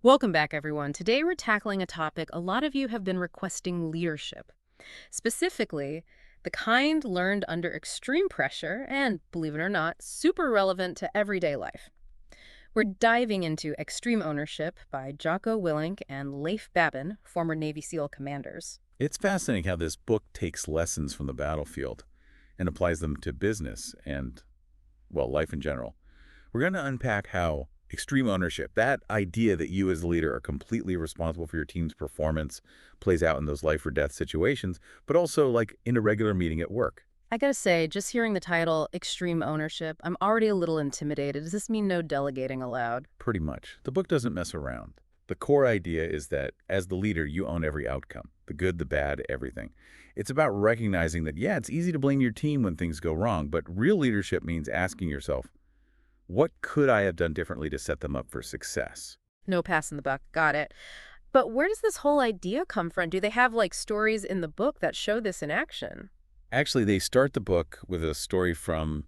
Welcome back, everyone. Today we're tackling a topic a lot of you have been requesting: leadership. Specifically, the kind learned under extreme pressure and, believe it or not, super relevant to everyday life. We're diving into Extreme Ownership by Jocko Willink and Leif Babin, former Navy SEAL commanders. It's fascinating how this book takes lessons from the battlefield and applies them to business and, well, life in general. We're going to unpack how extreme ownership, that idea that you as the leader are completely responsible for your team's performance, plays out in those life or death situations, but also like in a regular meeting at work. I gotta say, just hearing the title, Extreme Ownership, I'm already a little intimidated. Does this mean no delegating allowed? Pretty much. The book doesn't mess around. The core idea is that as the leader, you own every outcome, the good, the bad, everything. It's about recognizing that, yeah, it's easy to blame your team when things go wrong, but real leadership means asking yourself, what could I have done differently to set them up for success? No passing the buck. Got it. But where does this whole idea come from? Do they have like stories in the book that show this in action? Actually, they start the book with a story from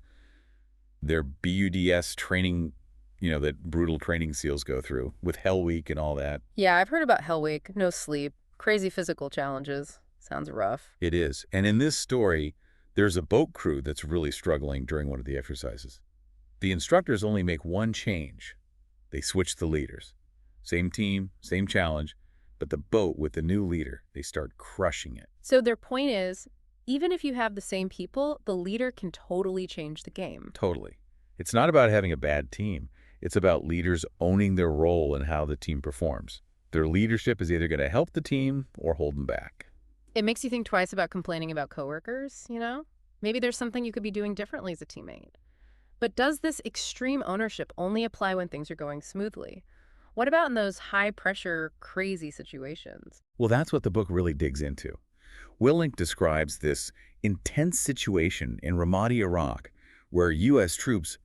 their BUDS training, that brutal training SEALs go through with Hell Week and all that. Yeah, I've heard about Hell Week. No sleep, crazy physical challenges. Sounds rough. It is. And in this story, there's a boat crew that's really struggling during one of the exercises. The instructors only make one change. They switch the leaders. Same team, same challenge, but the boat with the new leader, they start crushing it. So their point is, even if you have the same people, the leader can totally change the game. Totally. It's not about having a bad team. It's about leaders owning their role in how the team performs. Their leadership is either going to help the team or hold them back. It makes you think twice about complaining about coworkers, you know? Maybe there's something you could be doing differently as a teammate. But does this extreme ownership only apply when things are going smoothly? What about in those high-pressure, crazy situations? Well, that's what the book really digs into. Willink describes this intense situation in Ramadi, Iraq, where U.S. troops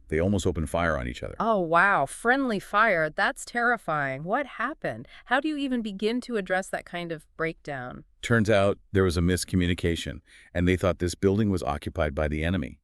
they almost opened fire on each other. Oh, wow. Friendly fire. That's terrifying. What happened? How do you even begin to address that kind of breakdown? Turns out there was a miscommunication, and they thought this building was occupied by the enemy.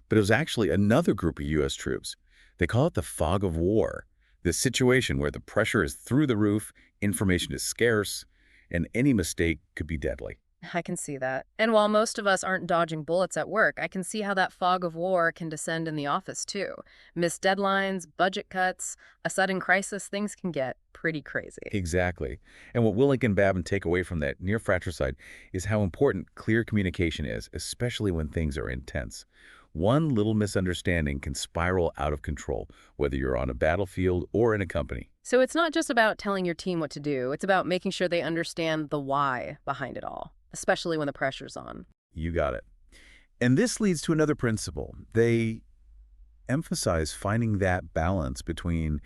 But it was actually another group of U.S. troops. They call it the fog of war, this situation where the pressure is through the roof, information is scarce, and any mistake could be deadly. I can see that. And while most of us aren't dodging bullets at work, I can see how that fog of war can descend in the office, too. Missed deadlines, budget cuts, a sudden crisis, things can get pretty crazy. Exactly. And what Willink and Babin take away from that near fratricide is how important clear communication is, especially when things are intense. One little misunderstanding can spiral out of control, whether you're on a battlefield or in a company. So it's not just about telling your team what to do, it's about making sure they understand the why behind it all, especially when the pressure's on. You got it. And this leads to another principle. They emphasize finding that balance between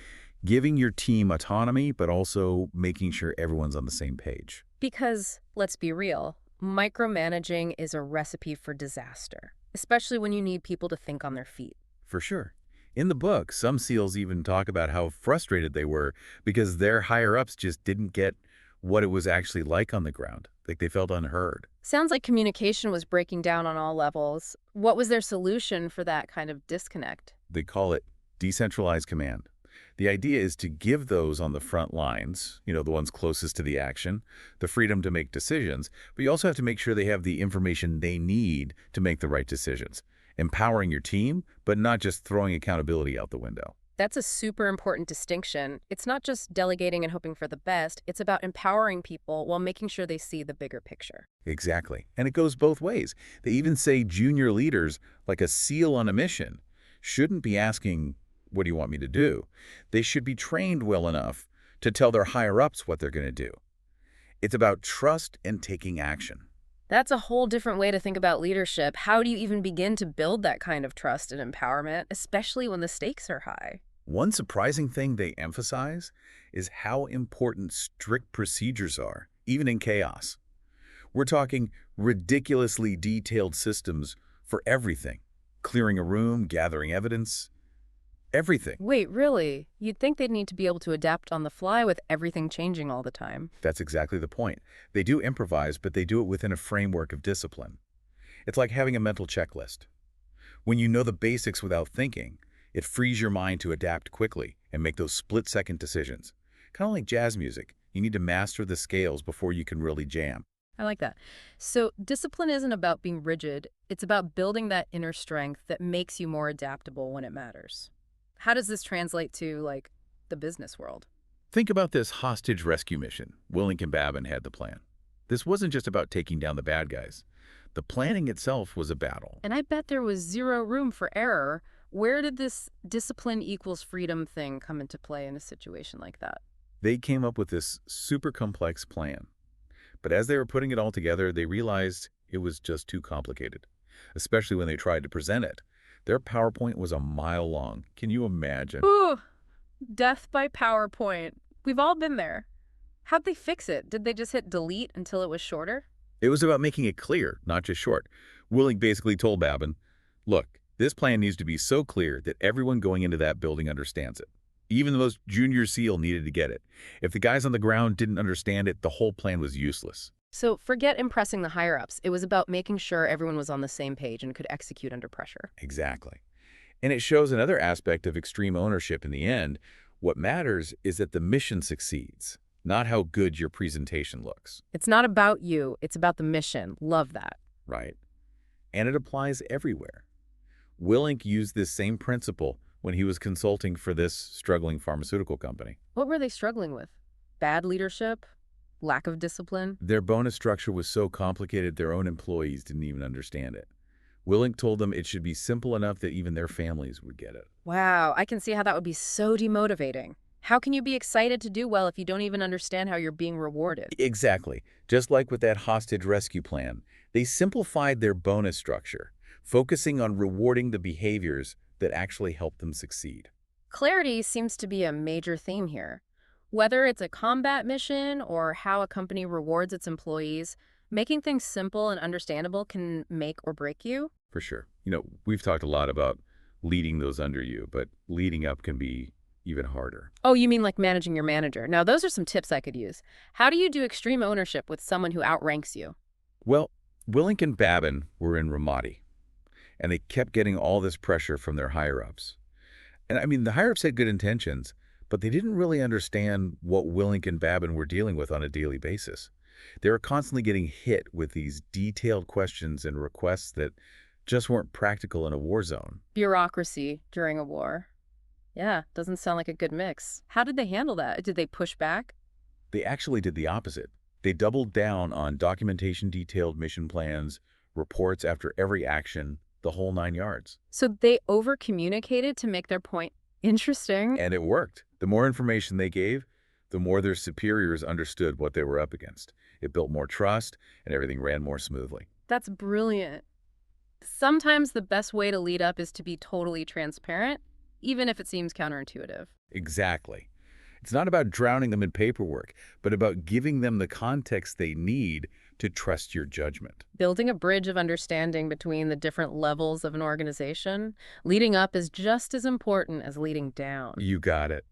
giving your team autonomy, but also making sure everyone's on the same page. Because, let's be real, micromanaging is a recipe for disaster, especially when you need people to think on their feet. For sure. In the book, some SEALs even talk about how frustrated they were because their higher-ups just didn't get what it was actually like on the ground. Like they felt unheard. Sounds like communication was breaking down on all levels. What was their solution for that kind of disconnect? They call it decentralized command. The idea is to give those on the front lines, the ones closest to the action, the freedom to make decisions, but you also have to make sure they have the information they need to make the right decisions. Empowering your team, but not just throwing accountability out the window. That's a super important distinction. It's not just delegating and hoping for the best. It's about empowering people while making sure they see the bigger picture. Exactly. And it goes both ways. They even say junior leaders, like a SEAL on a mission, shouldn't be asking, what do you want me to do? They should be trained well enough to tell their higher-ups what they're going to do. It's about trust and taking action. That's a whole different way to think about leadership. How do you even begin to build that kind of trust and empowerment, especially when the stakes are high? One surprising thing they emphasize is how important strict procedures are, even in chaos. We're talking ridiculously detailed systems for everything. Clearing a room, gathering evidence, everything. Wait, really? You'd think they'd need to be able to adapt on the fly with everything changing all the time. That's exactly the point. They do improvise, but they do it within a framework of discipline. It's like having a mental checklist. When you know the basics without thinking, It frees your mind to adapt quickly and make those split-second decisions. Kind of like jazz music. You need to master the scales before you can really jam. I like that. So discipline isn't about being rigid. It's about building that inner strength that makes you more adaptable when it matters. How does this translate to, like, the business world? Think about this hostage rescue mission. Willink and Babin had the plan. This wasn't just about taking down the bad guys. The planning itself was a battle. And I bet there was zero room for error. Where did this discipline equals freedom thing come into play in a situation like that? They came up with this super complex plan. But as they were putting it all together, they realized it was just too complicated, especially when they tried to present it. Their PowerPoint was a mile long. Can you imagine? Ooh, death by PowerPoint. We've all been there. How'd they fix it? Did they just hit delete until it was shorter? It was about making it clear, not just short. Willink basically told Babin, look, this plan needs to be so clear that everyone going into that building understands it. Even the most junior SEAL needed to get it. If the guys on the ground didn't understand it, the whole plan was useless. So forget impressing the higher-ups. It was about making sure everyone was on the same page and could execute under pressure. Exactly. And it shows another aspect of extreme ownership in the end. What matters is that the mission succeeds, not how good your presentation looks. It's not about you. It's about the mission. Love that. Right. And it applies everywhere. Willink used this same principle when he was consulting for this struggling pharmaceutical company. What were they struggling with? Bad leadership? Lack of discipline? Their bonus structure was so complicated their own employees didn't even understand it. Willink told them it should be simple enough that even their families would get it. Wow, I can see how that would be so demotivating. How can you be excited to do well if you don't even understand how you're being rewarded? Exactly. Just like with that hostage rescue plan, they simplified their bonus structure, focusing on rewarding the behaviors that actually help them succeed. Clarity seems to be a major theme here. Whether it's a combat mission or how a company rewards its employees, making things simple and understandable can make or break you. For sure. We've talked a lot about leading those under you, but leading up can be even harder. Oh, you mean like managing your manager. Now, those are some tips I could use. How do you do extreme ownership with someone who outranks you? Well, Willink and Babin were in Ramadi, and they kept getting all this pressure from their higher-ups. And I mean, the higher-ups had good intentions, but they didn't really understand what Willink and Babin were dealing with on a daily basis. They were constantly getting hit with these detailed questions and requests that just weren't practical in a war zone. Bureaucracy during a war. Yeah, doesn't sound like a good mix. How did they handle that? Did they push back? They actually did the opposite. They doubled down on documentation, detailed mission plans, reports after every action, the whole 9 yards. So they over-communicated to make their point. Interesting. And it worked. The more information they gave, the more their superiors understood what they were up against. It built more trust, and everything ran more smoothly. That's brilliant. Sometimes the best way to lead up is to be totally transparent, even if it seems counterintuitive. Exactly. It's not about drowning them in paperwork, but about giving them the context they need to trust your judgment. Building a bridge of understanding between the different levels of an organization, leading up is just as important as leading down. You got it.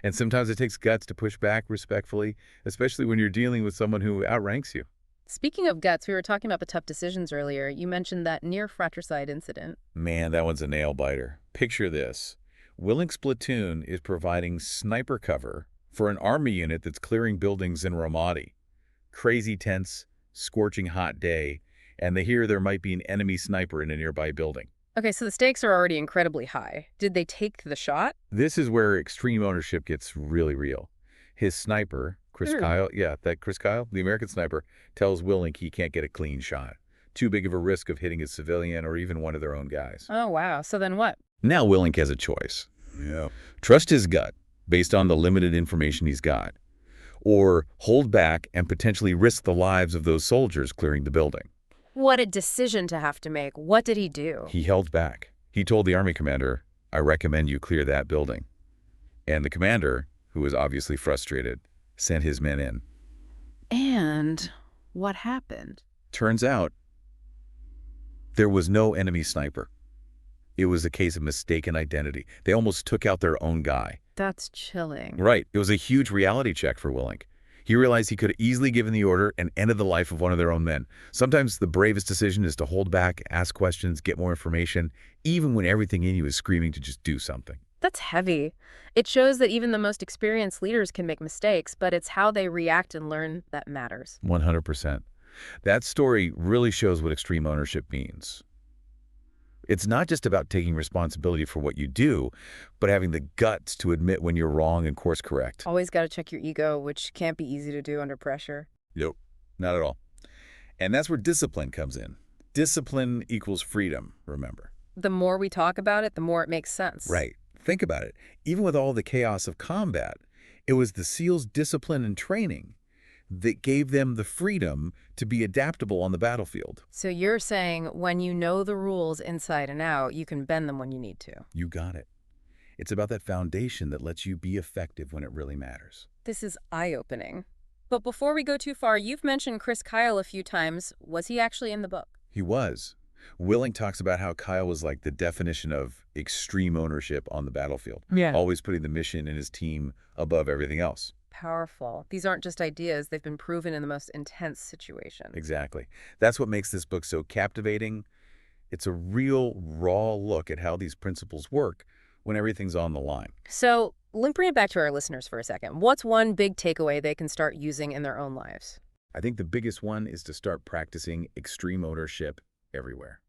And sometimes it takes guts to push back respectfully, especially when you're dealing with someone who outranks you. Speaking of guts, we were talking about the tough decisions earlier. You mentioned that near fratricide incident. Man, that one's a nail-biter. Picture this. Willink's platoon is providing sniper cover for an army unit that's clearing buildings in Ramadi. Crazy tense, scorching hot day, and they hear there might be an enemy sniper in a nearby building. Okay, so the stakes are already incredibly high. Did they take the shot? This is where extreme ownership gets really real. His sniper, Chris Kyle, Chris Kyle, the American sniper, tells Willink he can't get a clean shot. Too big of a risk of hitting a civilian or even one of their own guys. Oh, wow. So then what? Now Willink has a choice. Trust his gut based on the limited information he's got, or hold back and potentially risk the lives of those soldiers clearing the building. What a decision to have to make. What did he do? He held back. He told the army commander, I recommend you clear that building. And the commander, who was obviously frustrated, sent his men in. And what happened? Turns out, there was no enemy sniper. It was a case of mistaken identity. They almost took out their own guy. That's chilling. Right. It was a huge reality check for Willink. He realized he could have easily given the order and ended the life of one of their own men. Sometimes the bravest decision is to hold back, ask questions, get more information, even when everything in you is screaming to just do something. That's heavy. It shows that even the most experienced leaders can make mistakes, but it's how they react and learn that matters. 100%. That story really shows what extreme ownership means. It's not just about taking responsibility for what you do, but having the guts to admit when you're wrong and course correct. Always got to check your ego, which can't be easy to do under pressure. Nope, not at all. And that's where discipline comes in. Discipline equals freedom, remember. The more we talk about it, the more it makes sense. Right. Think about it. Even with all the chaos of combat, it was the SEALs' discipline and training that gave them the freedom to be adaptable on the battlefield. So you're saying when you know the rules inside and out, you can bend them when you need to. You got it. It's about that foundation that lets you be effective when it really matters. This is eye-opening. But before we go too far, you've mentioned Chris Kyle a few times. Was he actually in the book? He was. Willink talks about how Kyle was like the definition of extreme ownership on the battlefield. Yeah. Always putting the mission and his team above everything else. Powerful. These aren't just ideas. They've been proven in the most intense situations. Exactly. That's what makes this book so captivating. It's a real, raw look at how these principles work when everything's on the line. So let's bring it back to our listeners for a second. What's one big takeaway they can start using in their own lives? I think the biggest one is to start practicing extreme ownership everywhere.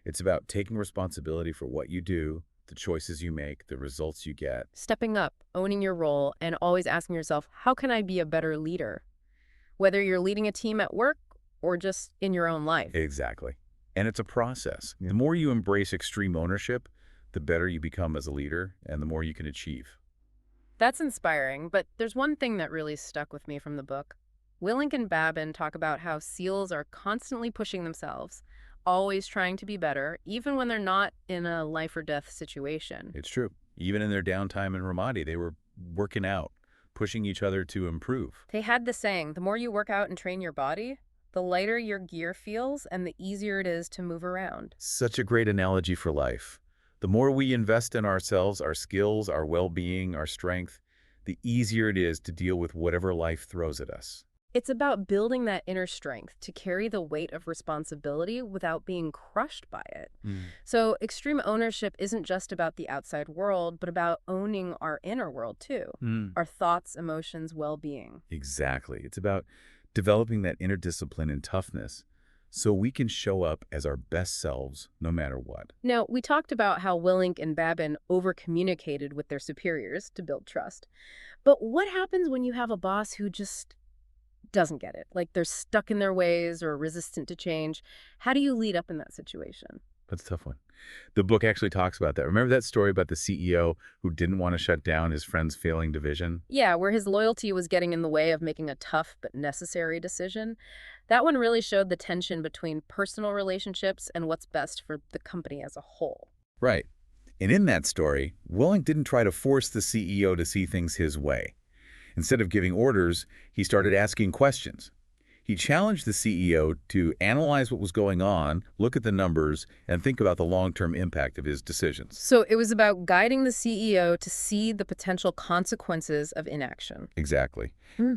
It's about taking responsibility for what you do, the choices you make, the results you get. Stepping up, owning your role, and always asking yourself, how can I be a better leader? Whether you're leading a team at work or just in your own life. Exactly. And it's a process. The more you embrace extreme ownership, the better you become as a leader and the more you can achieve. That's inspiring, but there's one thing that really stuck with me from the book. Willink and Babin talk about how SEALs are constantly pushing themselves, always trying to be better, even when they're not in a life or death situation. It's true. Even in their downtime in Ramadi, they were working out, pushing each other to improve. They had the saying, the more you work out and train your body, the lighter your gear feels and the easier it is to move around. Such a great analogy for life. The more we invest in ourselves, our skills, our well-being, our strength, the easier it is to deal with whatever life throws at us. It's about building that inner strength to carry the weight of responsibility without being crushed by it. So extreme ownership isn't just about the outside world, but about owning our inner world too. Our thoughts, emotions, well-being. Exactly. It's about developing that inner discipline and toughness so we can show up as our best selves no matter what. Now, we talked about how Willink and Babin over-communicated with their superiors to build trust. But what happens when you have a boss who just doesn't get it? Like they're stuck in their ways or resistant to change. How do you lead up in that situation? That's a tough one. The book actually talks about that. Remember that story about the CEO who didn't want to shut down his friend's failing division? Yeah, where his loyalty was getting in the way of making a tough but necessary decision. That one really showed the tension between personal relationships and what's best for the company as a whole. Right. And in that story, Willink didn't try to force the CEO to see things his way. Instead of giving orders, he started asking questions. He challenged the CEO to analyze what was going on, look at the numbers, and think about the long-term impact of his decisions. So it was about guiding the CEO to see the potential consequences of inaction. Exactly.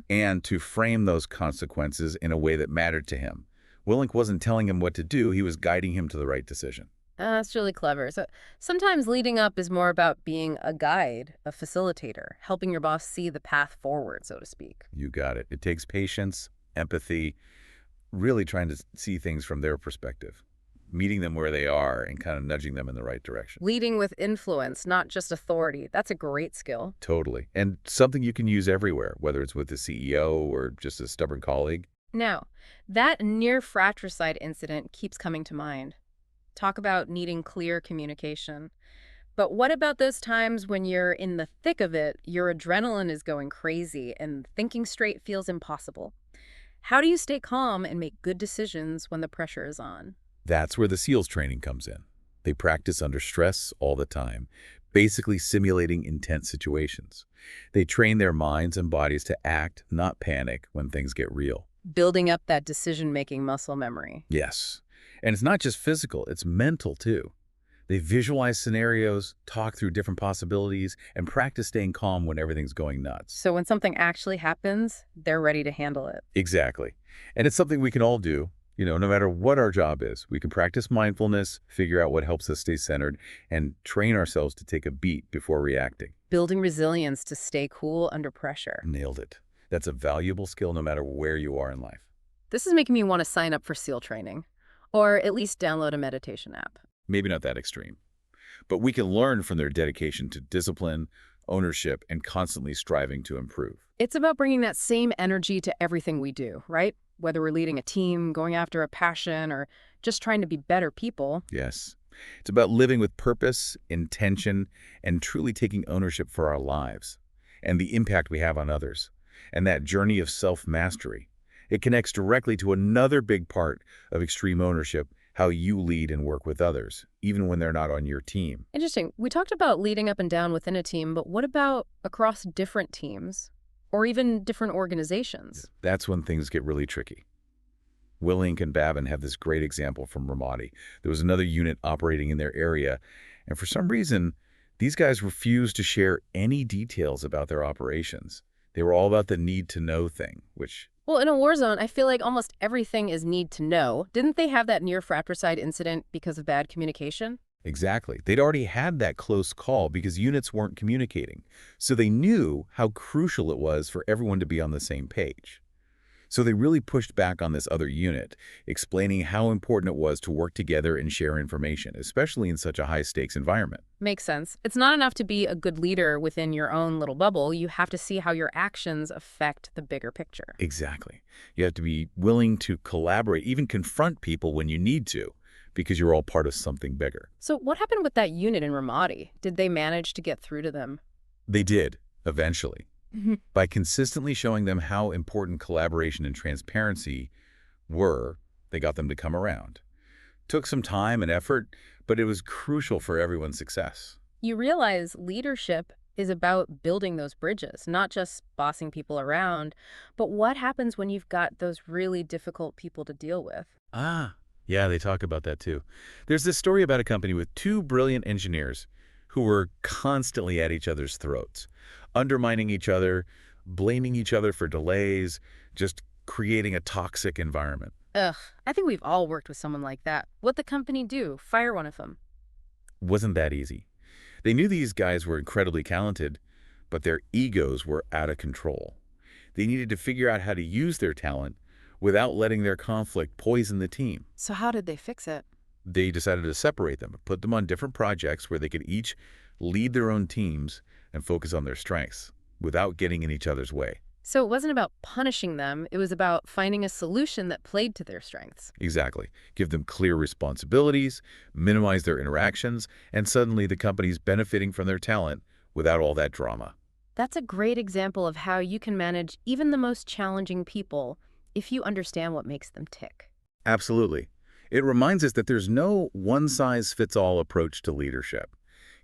And to frame those consequences in a way that mattered to him. Willink wasn't telling him what to do, he was guiding him to the right decision. That's really clever. So sometimes leading up is more about being a guide, a facilitator, helping your boss see the path forward, so to speak. You got it. It takes patience, empathy, really trying to see things from their perspective, meeting them where they are and kind of nudging them in the right direction. Leading with influence, not just authority. That's a great skill. Totally. And something you can use everywhere, whether it's with the CEO or just a stubborn colleague. Now, that near fratricide incident keeps coming to mind. Talk about needing clear communication. But what about those times when you're in the thick of it, your adrenaline is going crazy and thinking straight feels impossible? How do you stay calm and make good decisions when the pressure is on? That's where the SEALs training comes in. They practice under stress all the time, basically simulating intense situations. They train their minds and bodies to act, not panic, when things get real. Building up that decision-making muscle memory. Yes. And it's not just physical, it's mental too. They visualize scenarios, talk through different possibilities, and practice staying calm when everything's going nuts. So when something actually happens, they're ready to handle it. Exactly. And it's something we can all do, no matter what our job is. We can practice mindfulness, figure out what helps us stay centered, and train ourselves to take a beat before reacting. Building resilience to stay cool under pressure. Nailed it. That's a valuable skill no matter where you are in life. This is making me want to sign up for SEAL training, or at least download a meditation app. Maybe not that extreme. But we can learn from their dedication to discipline, ownership, and constantly striving to improve. It's about bringing that same energy to everything we do, right? Whether we're leading a team, going after a passion, or just trying to be better people. Yes. It's about living with purpose, intention, and truly taking ownership for our lives and the impact we have on others. And that journey of self-mastery. It connects directly to another big part of extreme ownership, how you lead and work with others, even when they're not on your team. Interesting. We talked about leading up and down within a team, but what about across different teams or even different organizations? That's when things get really tricky. Willink and Babin have this great example from Ramadi. There was another unit operating in their area, and for some reason, these guys refused to share any details about their operations. They were all about the need-to-know thing, which... Well, in a war zone, I feel like almost everything is need to know. Didn't they have that near fratricide incident because of bad communication? Exactly. They'd already had that close call because units weren't communicating. So they knew how crucial it was for everyone to be on the same page. So they really pushed back on this other unit, explaining how important it was to work together and share information, especially in such a high-stakes environment. Makes sense. It's not enough to be a good leader within your own little bubble. You have to see how your actions affect the bigger picture. Exactly. You have to be willing to collaborate, even confront people when you need to, because you're all part of something bigger. So what happened with that unit in Ramadi? Did they manage to get through to them? They did, eventually. By consistently showing them how important collaboration and transparency were, they got them to come around. Took some time and effort, but it was crucial for everyone's success. You realize leadership is about building those bridges, not just bossing people around. But what happens when you've got those really difficult people to deal with? Yeah, they talk about that too. There's this story about a company with two brilliant engineers who were constantly at each other's throats, undermining each other, blaming each other for delays, just creating a toxic environment. Ugh, I think we've all worked with someone like that. What'd the company do? Fire one of them? Wasn't that easy. They knew these guys were incredibly talented, but their egos were out of control. They needed to figure out how to use their talent without letting their conflict poison the team. So how did they fix it? They decided to separate them, put them on different projects where they could each lead their own teams and focus on their strengths without getting in each other's way. So it wasn't about punishing them. It was about finding a solution that played to their strengths. Exactly. Give them clear responsibilities, minimize their interactions, and suddenly the company's benefiting from their talent without all that drama. That's a great example of how you can manage even the most challenging people if you understand what makes them tick. Absolutely. It reminds us that there's no one-size-fits-all approach to leadership.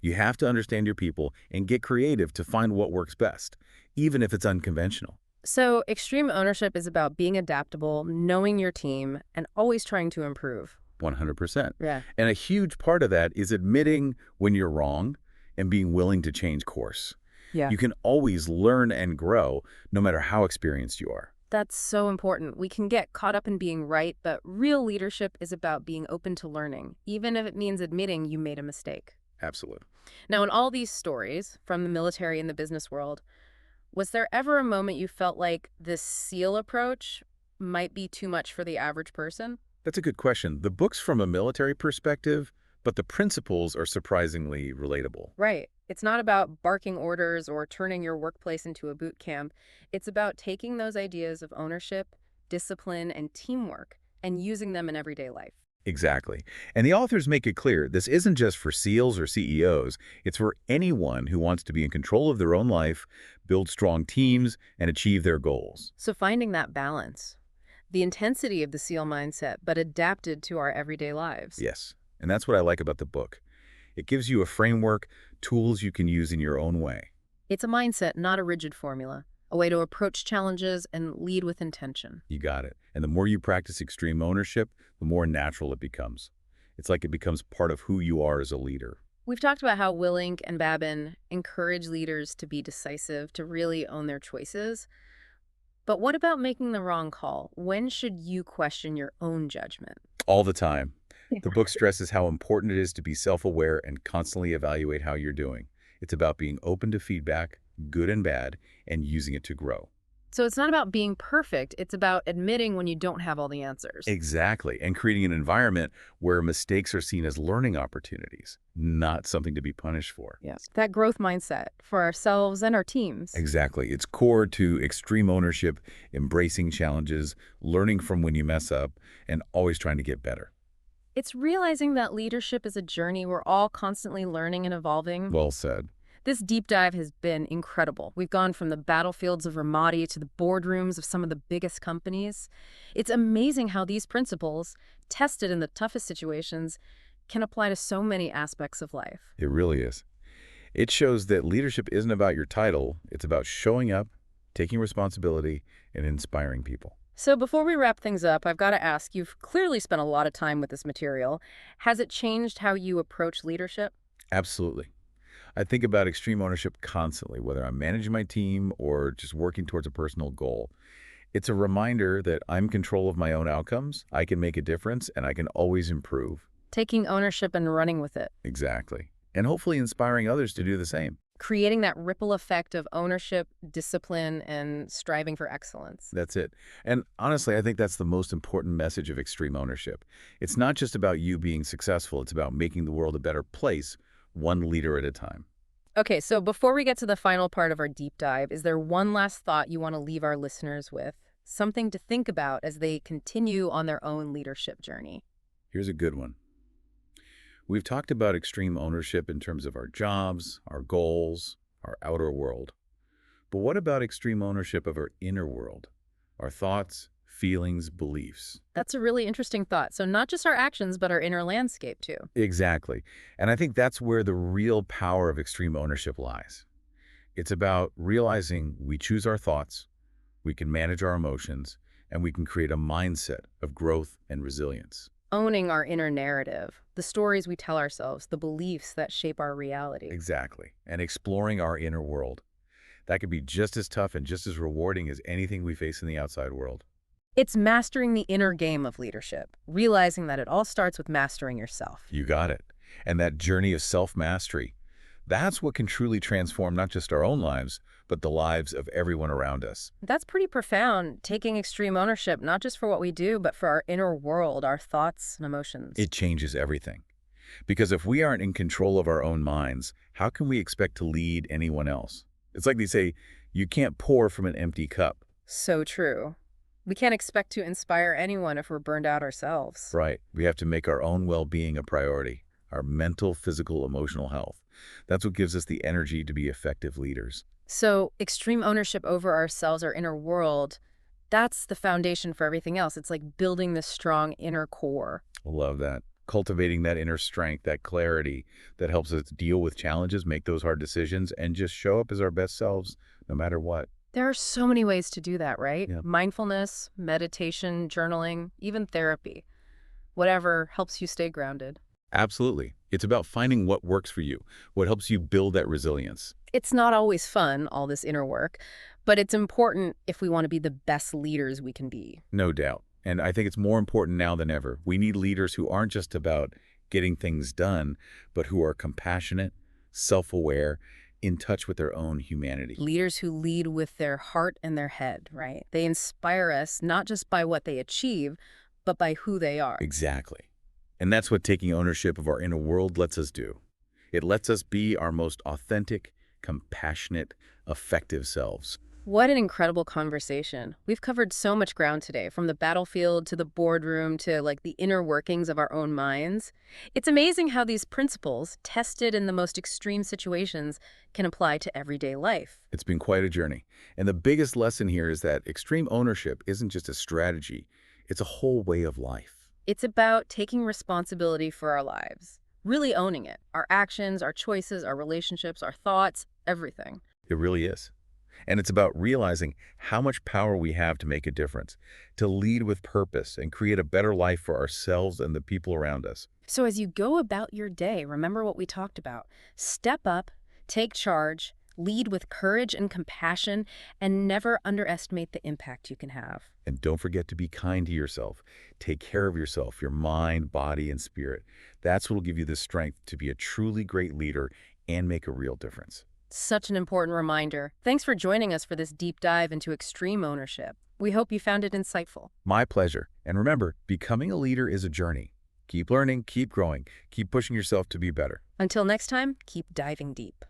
You have to understand your people and get creative to find what works best, even if it's unconventional. So extreme ownership is about being adaptable, knowing your team, and always trying to improve. 100%. Yeah. And a huge part of that is admitting when you're wrong and being willing to change course. Yeah. You can always learn and grow no matter how experienced you are. That's so important. We can get caught up in being right, but real leadership is about being open to learning, even if it means admitting you made a mistake. Absolutely. Now, in all these stories, from the military and the business world, was there ever a moment you felt like this SEAL approach might be too much for the average person? That's a good question. The book's from a military perspective, but the principles are surprisingly relatable. Right. It's not about barking orders or turning your workplace into a boot camp. It's about taking those ideas of ownership, discipline, and teamwork and using them in everyday life. Exactly. And the authors make it clear this isn't just for SEALs or CEOs. It's for anyone who wants to be in control of their own life, build strong teams, and achieve their goals. So finding that balance, the intensity of the SEAL mindset, but adapted to our everyday lives. Yes. And that's what I like about the book. It gives you a framework, tools you can use in your own way. It's a mindset, not a rigid formula, a way to approach challenges and lead with intention. You got it. And the more you practice extreme ownership, the more natural it becomes. It's like it becomes part of who you are as a leader. We've talked about how Willink and Babin encourage leaders to be decisive, to really own their choices. But what about making the wrong call? When should you question your own judgment? All the time. Yeah. The book stresses how important it is to be self-aware and constantly evaluate how you're doing. It's about being open to feedback, good and bad, and using it to grow. So it's not about being perfect, it's about admitting when you don't have all the answers. Exactly. And creating an environment where mistakes are seen as learning opportunities, not something to be punished for. Yes. That growth mindset for ourselves and our teams. Exactly. It's core to extreme ownership, embracing challenges, learning from when you mess up, and always trying to get better. It's realizing that leadership is a journey we're all constantly learning and evolving. Well said. This deep dive has been incredible. We've gone from the battlefields of Ramadi to the boardrooms of some of the biggest companies. It's amazing how these principles, tested in the toughest situations, can apply to so many aspects of life. It really is. It shows that leadership isn't about your title. It's about showing up, taking responsibility, and inspiring people. So before we wrap things up, I've got to ask, you've clearly spent a lot of time with this material. Has it changed how you approach leadership? Absolutely. I think about extreme ownership constantly, whether I'm managing my team or just working towards a personal goal. It's a reminder that I'm in control of my own outcomes, I can make a difference, and I can always improve. Taking ownership and running with it. Exactly. And hopefully inspiring others to do the same. Creating that ripple effect of ownership, discipline, and striving for excellence. That's it. And honestly, I think that's the most important message of extreme ownership. It's not just about you being successful, it's about making the world a better place, one leader at a time. Okay, so before we get to the final part of our deep dive, is there one last thought you want to leave our listeners with? Something to think about as they continue on their own leadership journey? Here's a good one. We've talked about extreme ownership in terms of our jobs, our goals, our outer world. But what about extreme ownership of our inner world? Our thoughts, feelings, beliefs? That's a really interesting thought. So not just our actions, but our inner landscape too. Exactly. And I think that's where the real power of extreme ownership lies. It's about realizing we choose our thoughts, we can manage our emotions, and we can create a mindset of growth and resilience. Owning our inner narrative, the stories we tell ourselves, the beliefs that shape our reality. Exactly. And exploring our inner world. That could be just as tough and just as rewarding as anything we face in the outside world. It's mastering the inner game of leadership, realizing that it all starts with mastering yourself. You got it. And that journey of self-mastery, that's what can truly transform not just our own lives, but the lives of everyone around us. That's pretty profound, taking extreme ownership, not just for what we do, but for our inner world, our thoughts and emotions. It changes everything. Because if we aren't in control of our own minds, how can we expect to lead anyone else? It's like they say, you can't pour from an empty cup. So true. We can't expect to inspire anyone if we're burned out ourselves. Right. We have to make our own well-being a priority, our mental, physical, emotional health. That's what gives us the energy to be effective leaders. So extreme ownership over ourselves, our inner world, that's the foundation for everything else. It's like building this strong inner core. Love that. Cultivating that inner strength, that clarity that helps us deal with challenges, make those hard decisions, and just show up as our best selves no matter what. There are so many ways to do that, right? Yeah. Mindfulness, meditation, journaling, even therapy. Whatever helps you stay grounded. Absolutely. It's about finding what works for you, what helps you build that resilience. It's not always fun, all this inner work, but it's important if we want to be the best leaders we can be. No doubt. And I think it's more important now than ever. We need leaders who aren't just about getting things done, but who are compassionate, self-aware, in touch with their own humanity. Leaders who lead with their heart and their head, right? They inspire us not just by what they achieve, but by who they are. Exactly. And that's what taking ownership of our inner world lets us do. It lets us be our most authentic, compassionate, effective selves. What an incredible conversation. We've covered so much ground today, from the battlefield to the boardroom to like the inner workings of our own minds. It's amazing how these principles, tested in the most extreme situations, can apply to everyday life. It's been quite a journey. And the biggest lesson here is that extreme ownership isn't just a strategy, it's a whole way of life. It's about taking responsibility for our lives, really owning it. Our actions, our choices, our relationships, our thoughts, everything. It really is. And it's about realizing how much power we have to make a difference, to lead with purpose and create a better life for ourselves and the people around us. So as you go about your day, remember what we talked about. Step up, take charge, lead with courage and compassion, and never underestimate the impact you can have. And don't forget to be kind to yourself. Take care of yourself, your mind, body, and spirit. That's what will give you the strength to be a truly great leader and make a real difference. Such an important reminder. Thanks for joining us for this deep dive into extreme ownership. We hope you found it insightful. My pleasure. And remember, becoming a leader is a journey. Keep learning, keep growing, keep pushing yourself to be better. Until next time, keep diving deep.